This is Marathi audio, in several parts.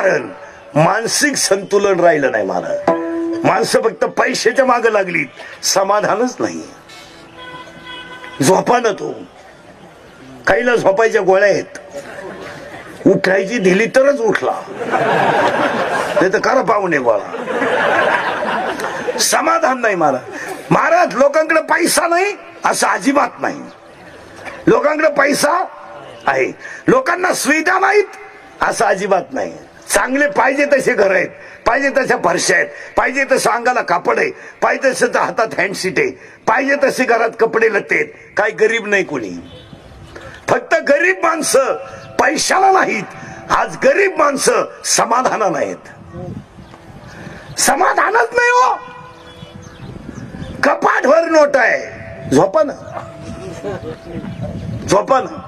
कारण मानसिक संतुलन राहिलं नाही महाराज. माणसं फक्त पैशाच्या मागे लागली, समाधानच नाही. झोपा न तो, काहीला झोपायच्या गोळ्या आहेत, उठायची दिली तरच उठला, नाही तर करा पाहुणे गोळा. समाधान नाही महाराज. महाराज लोकांकडे पैसा नाही असं अजिबात नाही. लोकांकडे पैसा आहे, लोकांना सुविधा नाहीत असं अजिबात नाही. चांगले पाहिजे तसे घर आहेत, पाहिजे तशा फरशा आहेत, पाहिजे तसं अंगाला कापड आहे, पाहिजे तसं हातात हँडसीट आहे, पाहिजे तसे घरात कपडे लत्ते आहेत. काय गरीब नाही कोणी. फक्त गरीब माणसं पैशाला नाहीत. आज गरीब माणसं समाधाना नाहीत. समाधानच नाही हो. कपाटभर नोट आहे. झोपा ना, झोपा ना,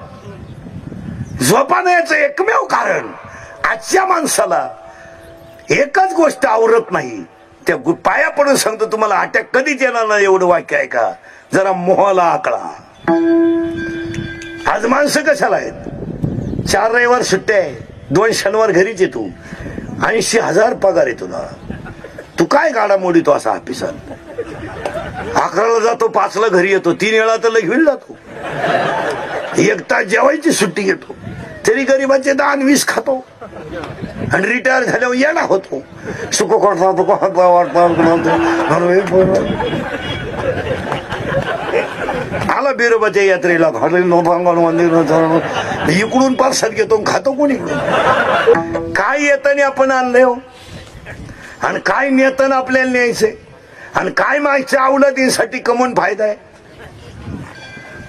झोपा ना. याचं एकमेव कारण आजच्या माणसाला एकच गोष्ट आवरत नाही. त्या पाया पडून सांगतो तुम्हाला, अटॅक कधीच येणार नाही एवढं वाक्य आहे का. जरा मोहाला आकडा. आज माणसं कशाला आहेत. 4 रविवार सुट्ट्या आहे, 2 शनिवार घरीच येतो, 80,000 पगार आहे तुला. तू काय गाडा मोडीतो असा ऑफिसात. 11ला जातो, 5ला घरी येतो, 3 वेळा तर घेऊन जातो. 1 तास जेवायची सुट्टी घेतो, तरी गरीबाचे 10-20 खातो. आणि रिटायर झाल्यावर येणा होतो. सुख आला बिरोबाच्या यात्रेला, इकडून पार्सल घेतो, खातो कोणी. काय येताना आपण आणलंय हो, आणि काय नेताना आपल्याला न्यायचंय, आणि काय मागच्या अवलादींसाठी कमवून फायदा आहे.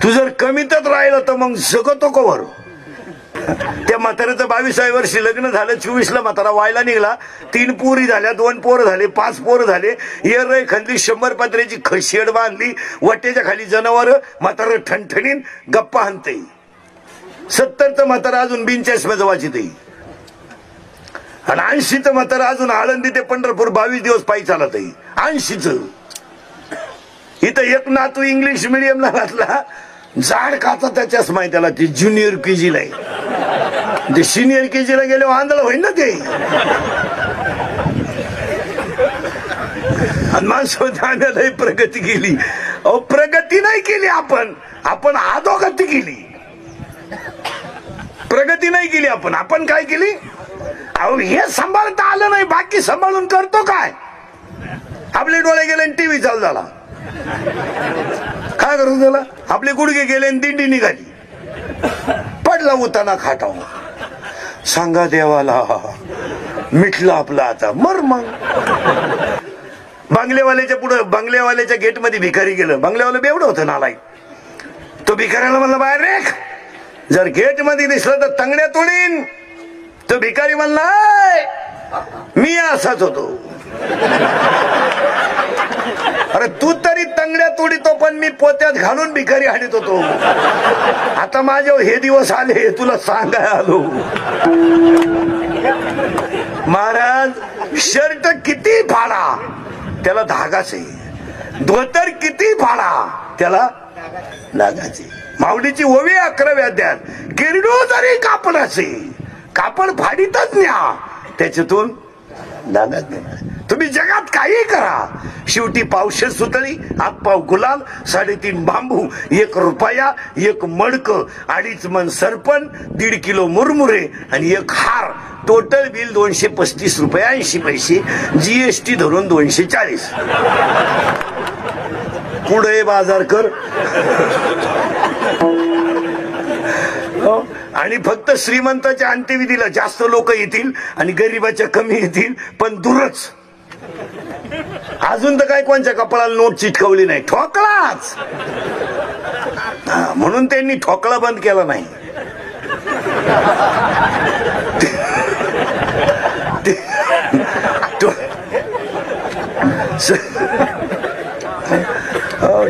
तू जर कमीतच राहिलं तर मग जगतो कवर. त्या म्हाताऱ्याचं 22व्या वर्षी लग्न झालं, 24ला म्हातारा व्हायला निघाला. 3 पोरी झाल्या, 2 पोरं झाले, 5 पोरं झाले. येरय खाल्ली, 100 पत्र्याची शेड बांधली, वाटेच्या खाली जनावर. म्हातारा ठणठणीन गप्पा हाणते. 70चं म्हातारा अजून 45 वाचित, आणि 80चं म्हातारा अजून आळंदी ते पंढरपूर 22 दिवस पायी चालत आहे. 80चं. इथं एक नातू इंग्लिश मिडियमला घातला, जाड काचा त्याच्याच माहिती त्याला. ती ज्युनियर केजीला आहे. ते सिनियर केजीला गेले आंधळ होईल ना ते. माणसाने प्रगती केली. अहो प्रगती नाही केली आपण, आपण अधोगती केली. प्रगती नाही केली आपण. आपण काय केली. अहो हे सांभाळता आलं नाही, बाकी सांभाळून करतो काय. आपले डोळे गेले आणि टीव्ही चालू झाला, काय करू त्याला. आपले गुडघे गेले आणि दिंडी निघाली, पडला उताना खाटाव. सांगा देवाला, मिटलं आपलं आता. मर मग. बंगलेवाल्याच्या पुढे, बंगलेवाल्याच्या गेट मध्ये भिकारी गेलं. बंगलेवाला बेवडं होतं नालायक. तो भिकाऱ्याला म्हणला बाहेर रेख. जर गेट मध्ये दिसलं तर तंगड्या तोडीन. तो भिकारी म्हणला मी असाच होतो. अरे तू तरी तंगड्या तोडीतो, पण मी पोत्यात घालून भिकारी हाणीत होतो. आता माझे हे दिवस आले, तुला सांगाय आलो. महाराज शर्ट किती फाडा त्याला धागाचे, धोतर किती फाडा त्याला धागाचे. माऊलीची ओवी 11व्या अध्यायात, किरडो जरी कापडाचे, कापड फाडीतच न्या, त्याच्यातून धागाच देणार. तुम्ही जगात काही करा, शेवटी पावशे सुतळी, हातपाव गुलाल, 3.5 बांबू, 1 रुपया, 1 मडक, 2.5 मन सरपण, 1.5 किलो मुरमुरे आणि 1 हार. टोटल बिल 235 रुपये 80 पैसे, जीएसटी धरून 240. पुढे बाजार कर. आणि फक्त श्रीमंताच्या अंत्यविधीला जास्त लोक येतील आणि गरीबाच्या कमी येतील, पण दूरच. अजून तर काय कोणच्या कपाळाला नोट चिटकवली नाही, ठोकळाच. म्हणून त्यांनी ठोकळा बंद केला नाही.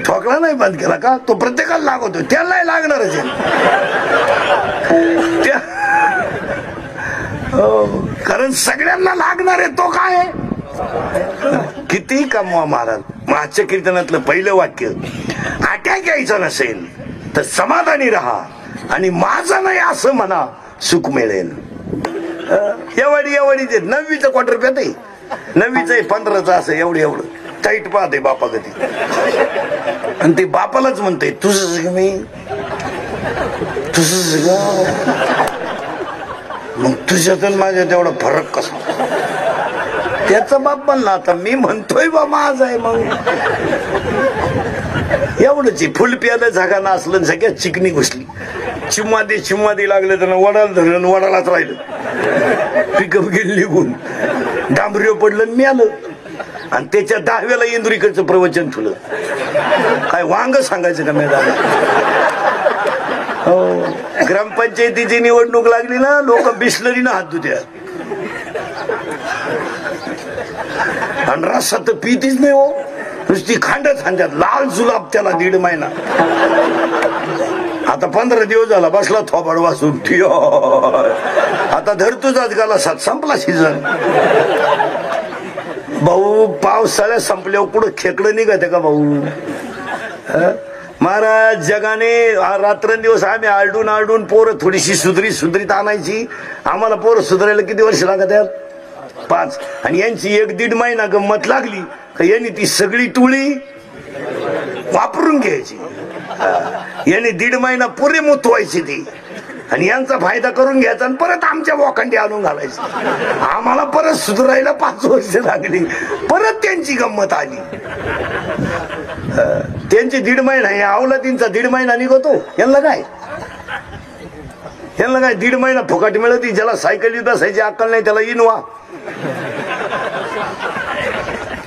ठोकळा नाही बंद केला का, तो प्रत्येकाला लागतो. त्याला लागणारच आहे. कारण सगळ्यांना लागणार आहे. तो काय किती कमवा महाराज. आजच्या कीर्तनातलं पहिलं वाक्य, अटॅक यायचं नसेल तर समाधानी राहा आणि माझं नाही असं म्हणा, सुख मिळेल. एवढी एवढी ते 9वीचं क्वार्टर पेत आहे, 9वीचं आहे, 15चं असं एवढं टाईट पाहते बापा कधी. आणि ते बापालाच म्हणते तुझं मी तुझं, मग तुझ्यात माझ्या तेवढा फरक कसा. त्याचा बाप म्हणला आता मी म्हणतोय बा माझ आहे. मग एवढंच फुल प्यायला जागा नसलं, सगळ्यात चिकनी घुसली. चिम्मादी लागले तर वडाला धरलं, वडालाच राहिलं. पिकअप गेली निघून, डांबरीवर पडलं मी आलं. आणि त्याच्या 10व्याला इंदुरीकडचं प्रवचन ठुलं. काय वांग सांगायचं का मॅडम. हो, ग्रामपंचायतीची निवडणूक लागली ना, लोक बिस्लरीनं हात धुत्या. आणि रस्सा तर पितीच नाही हो, नुसती खांडच खांद्यात लाल जुलाब त्याला 1.5 महिना. आता 15 दिवस झाला बसला थोबाड वासून. आता धरतोच गाला सात संपला सीझन. भाऊ पावसाळ्यात संपल्यावर कुठं खेकडं निघते का भाऊ. महाराज जगाने रात्रंदिवस आम्ही आरडून पोरं थोडीशी सुधरीत आणायची. आम्हाला पोरं सुधारायला किती वर्ष लागत आहेत? 5. आणि यांची 1-1.5 महिना गंमत लागली का यांनी ती सगळी टोळी वापरून घ्यायची. यांनी 1.5 महिना पुरे मुतवायची ती, आणि यांचा फायदा करून घ्यायचा आणि परत आमच्या वाखंडी आणून घालायची. आम्हाला परत सुधारायला 5 वर्ष लागली. परत त्यांची गंमत आली. त्यांची 1.5 महिना, या अवलादींचा 1.5 महिना निघतो. यांना काय 1.5 महिना फुकट मिळती. ज्याला सायकली बसायची अक्कल नाही त्याला इनवा,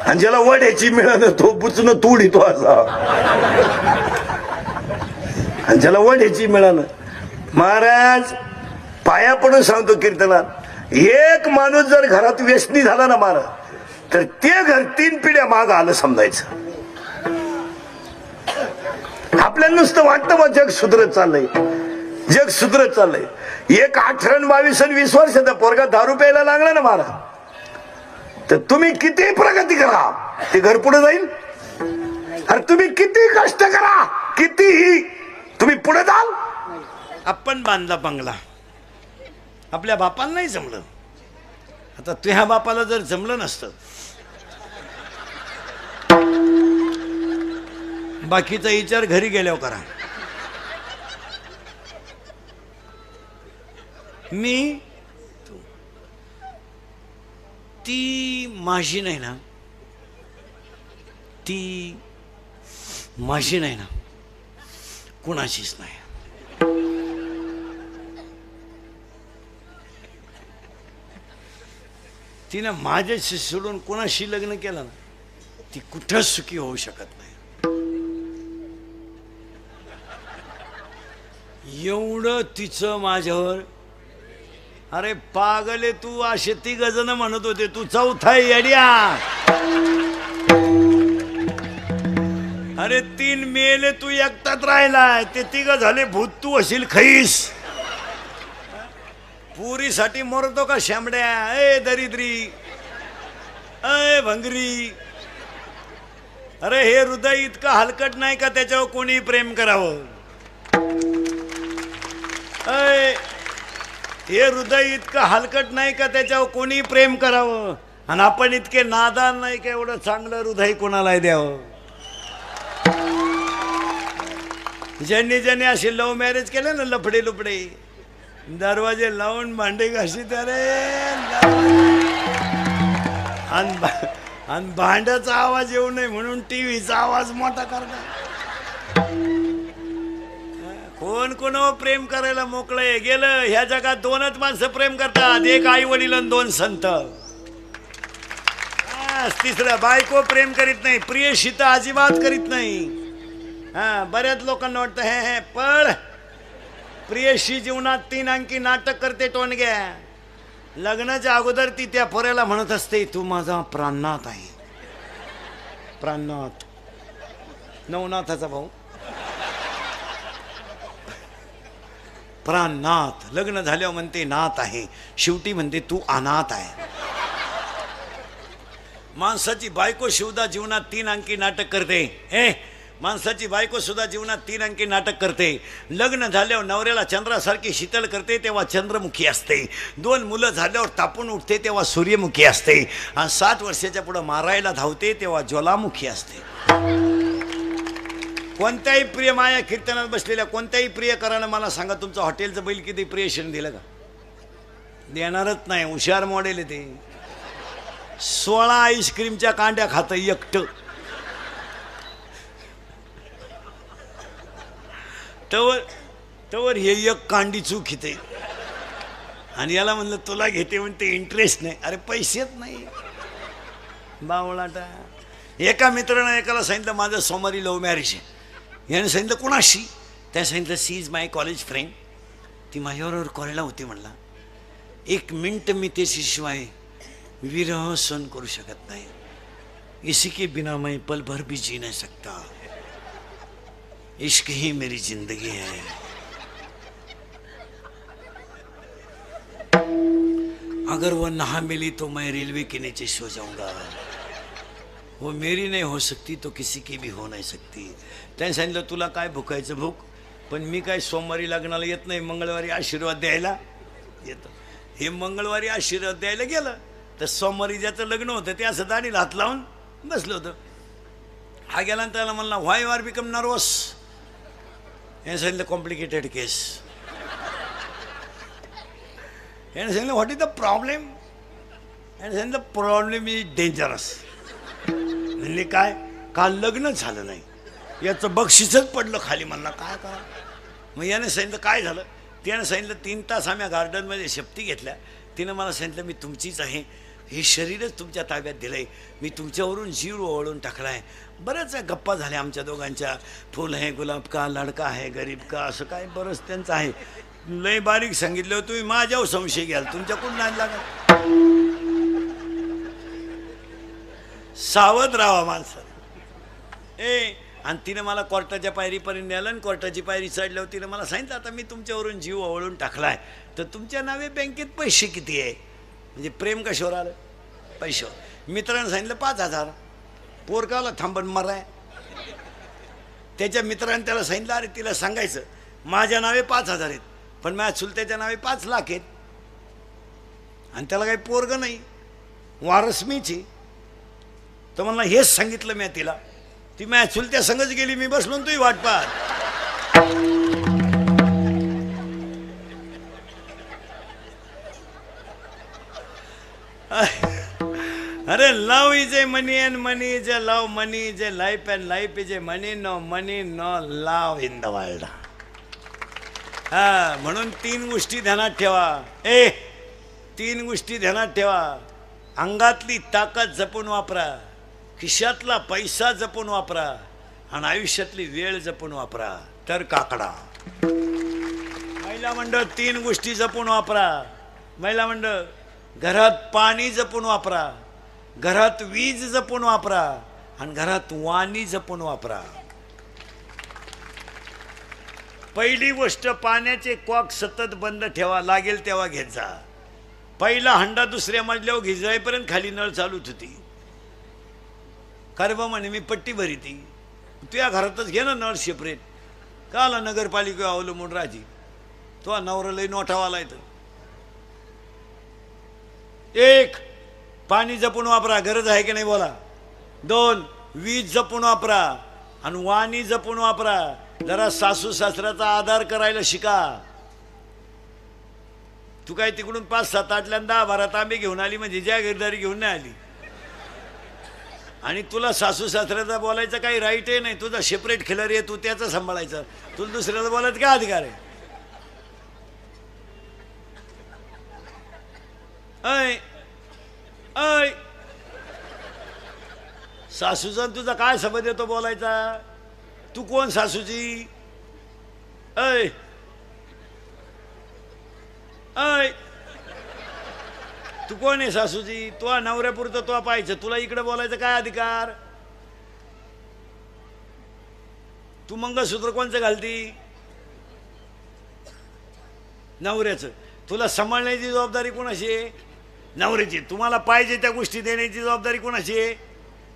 आणि ज्याला वड्याची मिळालं तो बुचणं तोडितो असा. आणि ज्याला वड्याची मिळालं, महाराज पाया पडून सांगतो कीर्तनात, एक माणूस जर घरात व्यसनी झाला ना महाराज, तर ते घर 3 पिढ्या माग आलं समजायचं. आपल्याला नुसतं वाटतं मग जग सुधरत चाललंय. एक 18, 22 आणि 20 वर्षाचा पोरगा दारू प्यायला लागला ना महाराज, तर तुम्ही किती प्रगती करा ते घर पुढे जाईल. अरे तुम्ही किती कष्ट करा, कितीही तुम्ही पुढे जाल. आपण बांधला बंगला, आपल्या बापाला नाही जमलं. आता तुझ्या बापाला जर जमलं नसतं, बाकीचा विचार घरी गेल्यावर करा. मी ती माझी नाही ना, ती माझी नाही ना, कुणाचीच नाही. तिनं माझ्याशी सोडून कोणाशी लग्न केलं ना, ती कुठंच सुखी होऊ शकत नाही. एवढं तिचं माझ्यावर. अरे पागले तू, असे 3 जण म्हणत होते तू 4था येड्या. अरे 3 मेले, तू एकटाच राहिलाय. ते 3 झाले भूत, तू असेल खैस. पुरीसाठी मरतो का शामड्या. ए दरिद्री, ए भंगरी. अरे हे हृदय इतकं हलकट नाही का त्याच्यावर कोणी प्रेम करावं. हे हृदय इतकं हलकट नाही का त्याच्यावर कोणी प्रेम करावं. आणि आपण इतके नादान नाही का एवढं चांगलं हृदय कोणाला द्यावं. ज्यांनी असे लव्ह मॅरेज केले ना, लफडे लुपडे, दरवाजे लावून भांडे घाशी त्यारे, आणि भांड्याचा आवाज येऊ नये म्हणून टीव्हीचा आवाज मोठा करतात. कोण कोणावर प्रेम करायला मोकळे गेलं. ह्या जगात 2च माणसं प्रेम करतात, एक आई वडील आणि 2 संत. 3रा बायको प्रेम करीत नाही, प्रियशी तर अजिबात करीत नाही. बऱ्याच लोकांना वाटतं हे पण प्रियशी जीवनात 3 अंकी नाटक करते टोनग्या. लग्नाच्या अगोदर ती त्या पोऱ्याला म्हणत असते, तू माझा प्राणनाथ आहे. प्राणनाथ, नवनाथाचा भाऊ. प्राणनाथ. लग्न झाल्यावर म्हणते नाथ आहे, शेवटी म्हणते तू अनाथ आहे. माणसाची बायको शिवदा जीवनात 3 अंकी नाटक करते. माणसाची बायको सुद्धा जीवनात 3 अंकी नाटक करते. लग्न झाल्यावर नवऱ्याला चंद्रासारखी शीतल करते तेव्हा चंद्रमुखी असते. 2 मुलं झाल्यावर तापून उठते तेव्हा सूर्यमुखी असते. आणि 7 वर्षाच्या पुढे मारायला धावते तेव्हा ज्वालामुखी असते. कोणत्याही प्रिय माया कीर्तनात बसलेल्या कोणत्याही प्रियकरानं मला सांगा, तुमचं हॉटेलचं बैल किती प्रियशील दिलं का? देणारच नाही. हुशार मॉडेल आहे ते. 16 आईस्क्रीमच्या कांड्या खातं एकटं. तवर हे एक कांडी चूक घेते. आणि याला म्हणलं तुला घेते म्हणते इंटरेस्ट नाही. अरे पैसेच नाही बावळाटा. एका मित्रानं एकाला सांगितलं माझं सोमवारी लव्ह मॅरेज आहे. याने सांगितलं कोणाशी? त्या सांगितलं she is my college friend. ती माझ्याबरोबर कॉलेजला होती. म्हणला 1 मिनिट मी त्याच्याशिवाय विरह सहन करू शकत नाही. इसी के बिना मैं पल भर भी जी नहीं सकता. इश्क ही मेरी जिंदगी है. अगर वो ना मिली तो मैं रेलवे के नीचे सो जाऊंगा. वो मेरी नहीं हो सकती तो किसी की भी हो नहीं सकती. त्याने सांगितलं तुला काय भुकायचं भूक, पण मी काय सोमवारी लग्नाला येत नाही, मंगळवारी आशीर्वाद द्यायला येतो. हे मंगळवारी आशीर्वाद द्यायला गेलं तर सोमवारी ज्याचं लग्न होतं ते असं दाढीला हात लावून बसलं होतं. हा गेला आणि त्याला म्हणला व्हाय यू आर बिकम नर्वस. याने सांगितलं कॉम्प्लिकेटेड केस. याने सांगितलं व्हॉट इज द प्रॉब्लेम. याने सांगितलं प्रॉब्लेम इज डेंजरस. म्हणजे काय? काल लग्न झालं नाही, याचं बक्षीसच पडलं खाली. म्हणला काय करा. मग याने सांगितलं काय झालं. त्यानं सांगितलं 3 तास आम्ही गार्डनमध्ये शपथी घेतल्या. तिनं मला सांगितलं मी तुमचीच आहे, हे शरीरच तुमच्या ताब्यात दिलं आहे, मी तुमच्यावरून जीव ओळून टाकला आहे. बऱ्याच गप्पा झाल्या आमच्या दोघांच्या. फुल है गुलाब का, लडका है गरीब का, असं काय बरंच त्यांचं आहे. लय बारीक सांगितलं तुम्ही माझ्यावर संशय घ्याल, तुमच्याकडून नाही लागत. सावध राहा माणसाने. आणि तिनं मला कोर्टाच्या पायरीपर्यंत नेलं आणि कोर्टाची पायरी चढल्यावर तिनं मला सांगितलं आता मी तुमच्यावरून जीव ओवाळून टाकलाय तर तुमच्या नावे बँकेत पैसे किती आहे. म्हणजे प्रेम कशावर आलं? पैशावर. मित्रानं सांगितलं 5,000. पोरगावला थांबण मराय. त्याच्या मित्राने त्याला सांगितलं अरे तिला सांगायचं माझ्या नावे 5,000 आहेत पण माझ्या चुलत्याच्या नावे 5 लाख आहेत. आणि त्याला काही पोरग नाही, वारस मीची. तर म्हणला हेच सांगितलं मी तिला. ती माझ्या चुलत्या संगच गेली, मी बसलो तुही वाट पाहत. अरे love is a money and money is a love. Money is a life and life is a money. No money no love in the world. हा म्हणून 3 गोष्टी ध्यानात ठेवा. 3 गोष्टी ध्यानात ठेवा. अंगातली ताकद जपून वापरा, खिशातला पैसा जपून वापरा आणि आयुष्यातली वेळ जपून वापरा तर काकडा. महिला मंडळ 3 गोष्टी जपून वापरा. महिला मंडळ घरात पाणी जपून वापरा, घरात वीज जपून वापरा आणि घरात वाणी जपून वापरा. पहिली गोष्ट पाण्याचे कॉक सतत बंद ठेवा, लागेल तेव्हा घेत जा. पहिला हंडा दुसऱ्या मजल्यावर घिजायपर्यंत खाली नळ चालूच होती. कारबा म्हणे मी पट्टी भरी ती, तुझ्या घरातच घे ना नळ सेपरेट. का आला नगरपालिका अवलंबून राजी. तो नवरा लई नोठावाला येतं. 1 पाणी जपून वापरा, गरज आहे की नाही बोला. 2 वीज जपून वापरा आणि वाणी जपून वापरा. जरा सासू सासऱ्याचा आधार करायला शिका. तू काय तिकडून 5-7 आटल्यांदा 12 तांबे घेऊन आली म्हणजे जागीरदारी घेऊन नाही आली. आणि तुला सासू सासऱ्याचा बोलायचं काही राईट आहे नाही. तुझा सेपरेट खिलारी आहे, तू त्याचं सांभाळायचं. तुला दुसऱ्याला बोलायचं काय अधिकार आहे? ऐ ऐ सासूचा तुझा काय संबंध येतो बोलायचा? तू कोण सासूची? ऐ ऐ तू कोण आहे सासूची? तो नवऱ्यापुरतं तो पाहायचं, तुला इकडे बोलायचं काय अधिकार? तू मंगळसूत्र कोणचं घालती? नवऱ्याचं. तुला सांभाळण्याची जबाबदारी कोणाची आहे? नवऱ्याची. तुम्हाला पाहिजे त्या गोष्टी देण्याची जबाबदारी कोणाची आहे?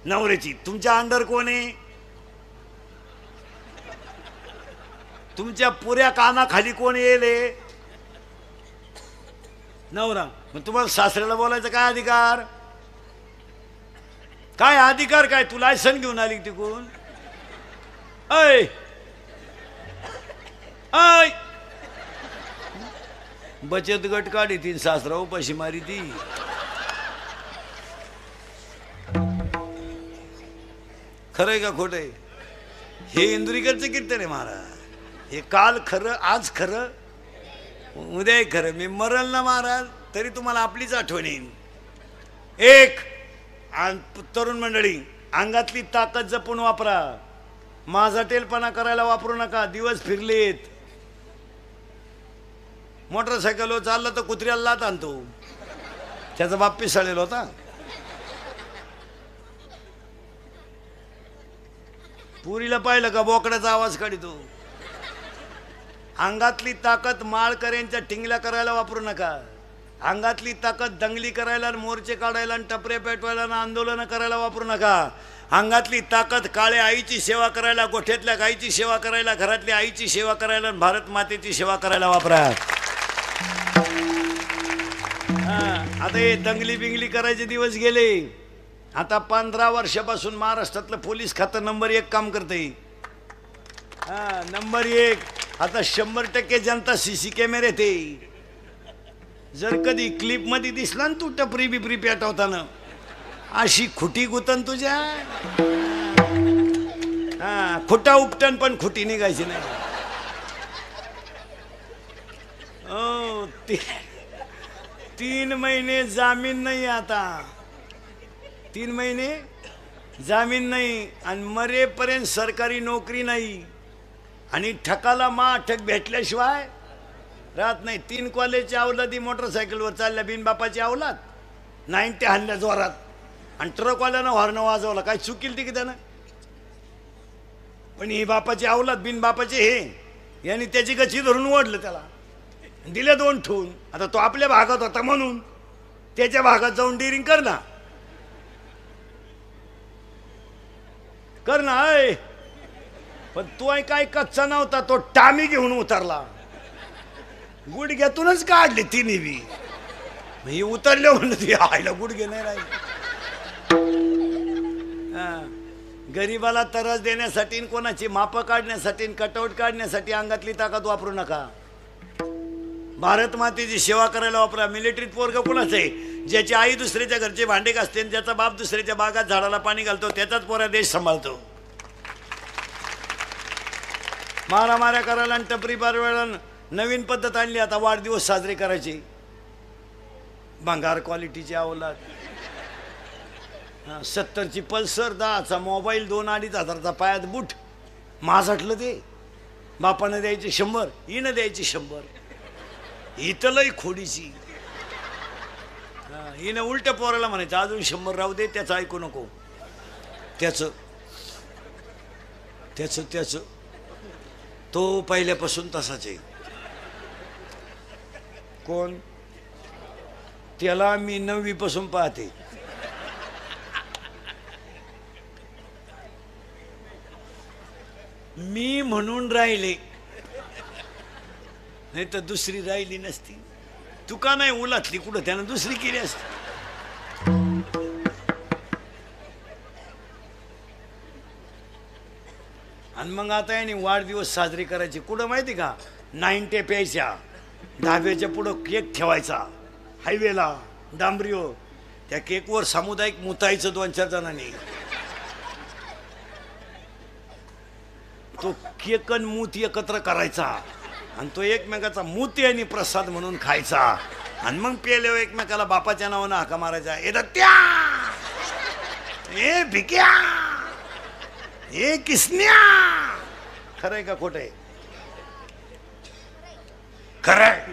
नवऱ्याची. तुमच्या अंडर कोण आहे? तुमच्या पुऱ्या कानाखाली कोण येले? नवरा. मग तुम्हाला सासऱ्याला बोलायचं काय अधिकार? काय अधिकार काय? तू लायसन घेऊन आली तिकून? ऐ ऐ बचत गट काढी ती सासरा उपाशी मारी ती. खरंय का खोटंय? हे इंदुरीकरचं कीर्तन आहे महाराज. हे काल खरं, आज खरं, उद्या खरं. मी मरल ना महाराज तरी तुम्हाला आपलीच आठवण येईल. एक तरुण मंडळी, अंगातली ताकद जपून वापरा. माझा टेलपणा करायला वापरू नका. दिवस फिरलेत. मोटरसायकलवर चालला तर कुत्र्याला लात आणतो. त्याचा बाप पिसाळलेला होता. पुरीला पाहिलं का बोकड्याचा आवाज काढितो. अंगातली ताकद माळकऱ्यांच्या टिंगल्या करायला वापरू नका. अंगातली ताकद दंगली करायला, मोर्चे काढायला, आणि टपरे पेटवायला, आणि आंदोलन करायला वापरू नका. अंगातली ताकद काळ्या आईची सेवा करायला, गोठ्यातल्या गाईची सेवा करायला, घरातल्या आईची सेवा करायला, भारत मातेची सेवा करायला वापरा. आता हे दंगली बिंगली करायचे दिवस गेले. आता 15 वर्षापासून महाराष्ट्रातलं पोलीस खातं नंबर 1 काम करते. नंबर 1. आता 100% जनता सीसी कॅमेरे ते. जर कधी क्लिप मध्ये दिसला ना तू टपरी बिपरी पेटवताना, अशी खुटी गुतन तुझ्या. खुटा उपटन पण खुटी निघायची नाही. 3 महिने जामीन नाही. आता 3 महिने जामीन नाही. आणि मरेपर्यंत सरकारी नोकरी नाही. आणि ठकाला अटक भेटल्याशिवाय राहत नाही. 3 कॉलेजच्या अवलादी मोटरसायकलवर चालल्या, बिनबापाची अवलाद. 90 हाणल्या जोरात. आणि ट्रकवाल्यानं हॉर्न वाजवला. काय चुकील ती की त्यानं? पण ही बापाची अवलाद, बिनबापाचे हे, यांनी त्याची गच्ची धरून ओढलं, त्याला दिले 2 ठेवून. आता तो आपल्या भागात होता म्हणून त्याच्या भागात जाऊन डिरिंग कर ना. कर ना. पण तो काय कच्चा नव्हता. तो टामी घेऊन उतरला. गुडघ्यातूनच काढले तिन्ही बी. ही उतरले म्हणलं ती आईला गुडघे नाही राहिले. गरीबाला तरस देण्यासाठी, कोणाची मापं काढण्यासाठी, कटआउट काढण्यासाठी अंगातली ताकद वापरू नका. भारत मातेची सेवा करायला वापरा. मिलिटरीत पोरग कोणाचं आहे? ज्याची आई दुसऱ्याच्या घरचे भांडे घासते, ज्याचा बाप दुसऱ्याच्या बागात झाडाला पाणी घालतो, त्याचाच पोरा देश सांभाळतो. मारामाऱ्या करायला आणि टपरी पारवायला नवीन पद्धत आणली. आता वाढदिवस साजरे करायचे. भंगार क्वालिटीची अवलाद. 70ची पल्सर, 10चा मोबाईल, 2-2.5 हजाराचा पायात बूट. माझाटलं ते. बापानं द्यायचे 100, हिनं द्यायची 100. इथं लई खोडीची. हिनं उलट्या पोराला म्हणायचं अजून 100 राहू दे, त्याचं ऐकू नको. त्याचं तो पहिल्यापासून तसाच आहे. कोण? त्याला मी 9वी पासून पाहते. मी म्हणून राहिले, नाही तर दुसरी राहिली नसती. तुका नाही उलातली कुठं, त्यानं दुसरी केली असती. आणि मग आता याने वाढदिवस साजरे करायचे कुठं माहिती का? 90 प्यायच्या, धाब्याच्या पुढं केक ठेवायचा, हायवेला डांबरीवर. त्या केकवर सामुदायिक मुतायचं 2-4 जणांनी. तो केक आणि मूत एकत्र करायचा आणि तो एकमेकाचा मूती आणि प्रसाद म्हणून खायचा. आणि मग पेल्यावर एकमेकाला बापाच्या नावानं हाका मारायचा. ए दत्त्या, ए भिक्या, ए किसन्या. खरंय का खोटंय? खरंय.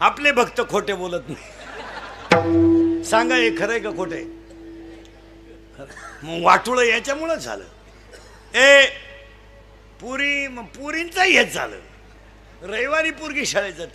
आपले भक्त खोटे बोलत नाही. सांगा हे खरंय का खोटंय? मग वाटुळं याच्यामुळं झालं. पुरींचं हेच झालं. रविवारी पोरगी शाळेत जाते.